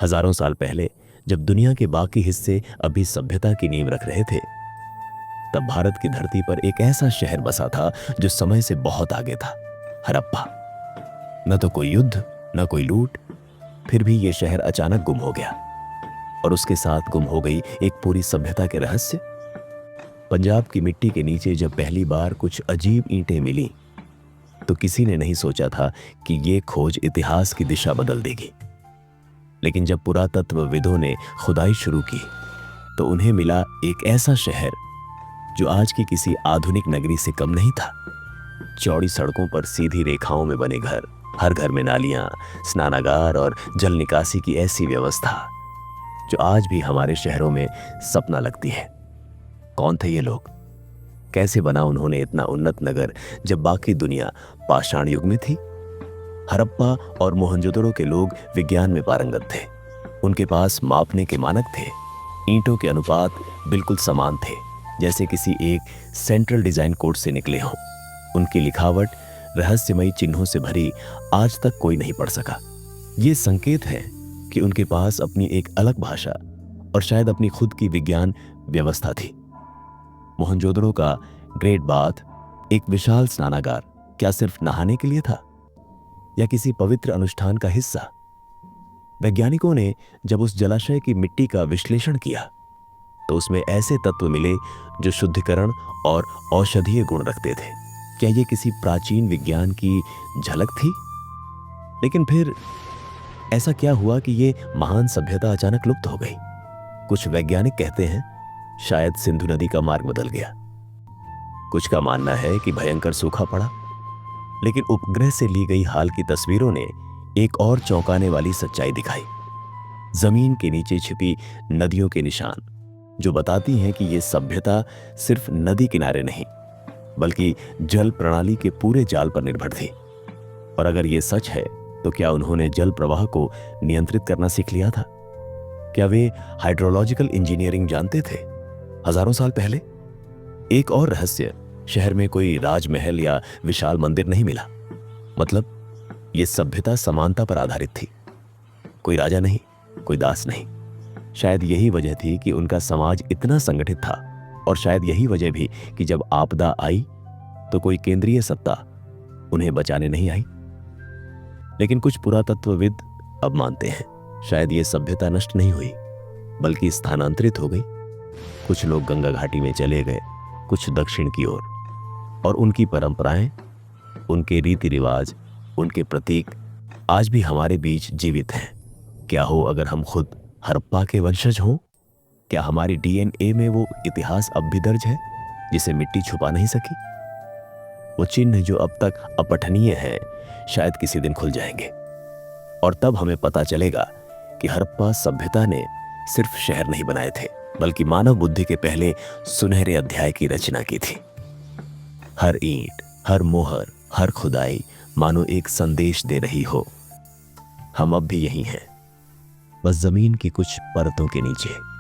हजारों साल पहले जब दुनिया के बाकी हिस्से अभी सभ्यता की नींव रख रहे थे, तब भारत की धरती पर एक ऐसा शहर बसा था जो समय से बहुत आगे था, हड़प्पा। न तो कोई युद्ध, न कोई लूट, फिर भी यह शहर अचानक गुम हो गया और उसके साथ गुम हो गई एक पूरी सभ्यता के रहस्य। पंजाब की मिट्टी के नीचे जब पहली बार कुछ अजीब ईंटें मिली, तो किसी ने नहीं सोचा था कि ये खोज इतिहास की दिशा बदल देगी। लेकिन जब पुरातत्वविदों ने खुदाई शुरू की, तो उन्हें मिला एक ऐसा शहर जो आज की किसी आधुनिक नगरी से कम नहीं था। चौड़ी सड़कों पर सीधी रेखाओं में बने घर, हर घर में नालियां, स्नानागार और जल निकासी की ऐसी व्यवस्था जो आज भी हमारे शहरों में सपना लगती है। कौन थे ये लोग? कैसे बना उन्होंने इतना उन्नत नगर जब बाकी दुनिया पाषाण युग में थी? हड़प्पा और मोहनजोदड़ो के लोग विज्ञान में पारंगत थे। उनके पास मापने के मानक थे। ईंटों के अनुपात बिल्कुल समान थे, जैसे किसी एक सेंट्रल डिजाइन कोड से निकले हों। उनकी लिखावट रहस्यमयी चिन्हों से भरी, आज तक कोई नहीं पढ़ सका। ये संकेत है कि उनके पास अपनी एक अलग भाषा और शायद अपनी खुद की विज्ञान व्यवस्था थी। मोहनजोदड़ो का ग्रेट बाथ, एक विशाल स्नानागार, क्या सिर्फ नहाने के लिए था या किसी पवित्र अनुष्ठान का हिस्सा? वैज्ञानिकों ने जब उस जलाशय की मिट्टी का विश्लेषण किया, तो उसमें ऐसे तत्व मिले जो शुद्धिकरण और औषधीय गुण रखते थे। क्या ये किसी प्राचीन विज्ञान की झलक थी? लेकिन फिर ऐसा क्या हुआ कि ये महान सभ्यता अचानक लुप्त हो गई? कुछ वैज्ञानिक कहते हैं शायद सिंधु नदी का मार्ग बदल गया। कुछ का मानना है कि भयंकर सूखा पड़ा। लेकिन उपग्रह से ली गई हाल की तस्वीरों ने एक और चौंकाने वाली सच्चाई दिखाई। जमीन के नीचे छिपी नदियों के निशान, जो बताती हैं कि यह सभ्यता सिर्फ नदी किनारे नहीं, बल्कि जल प्रणाली के पूरे जाल पर निर्भर थी। और अगर यह सच है, तो क्या उन्होंने जल प्रवाह को नियंत्रित करना सीख लिया था? क्या वे हाइड्रोलॉजिकल इंजीनियरिंग जानते थे हजारों साल पहले? एक और रहस्य, शहर में कोई राजमहल या विशाल मंदिर नहीं मिला। मतलब यह सभ्यता समानता पर आधारित थी। कोई राजा नहीं, कोई दास नहीं। शायद यही वजह थी कि उनका समाज इतना संगठित था, और शायद यही वजह भी कि जब आपदा आई तो कोई केंद्रीय सत्ता उन्हें बचाने नहीं आई। लेकिन कुछ पुरातत्वविद अब मानते हैं शायद यह सभ्यता नष्ट नहीं हुई, बल्कि स्थानांतरित हो गई। कुछ लोग गंगा घाटी में चले गए, कुछ दक्षिण की ओर, और उनकी परंपराएं, उनके रीति रिवाज, उनके प्रतीक आज भी हमारे बीच जीवित हैं। क्या हो अगर हम खुद हड़प्पा के वंशज हों? क्या हमारी डीएनए में वो इतिहास अब भी दर्ज है जिसे मिट्टी छुपा नहीं सकी? वो चिन्ह जो अब तक अपठनीय हैं, शायद किसी दिन खुल जाएंगे, और तब हमें पता चलेगा कि हड़प्पा सभ्यता ने सिर्फ शहर नहीं बनाए थे, बल्कि मानव बुद्धि के पहले सुनहरे अध्याय की रचना की थी। हर ईंट, हर मोहर, हर खुदाई मानो एक संदेश दे रही हो। हम अब भी यहीं हैं, बस जमीन की कुछ परतों के नीचे।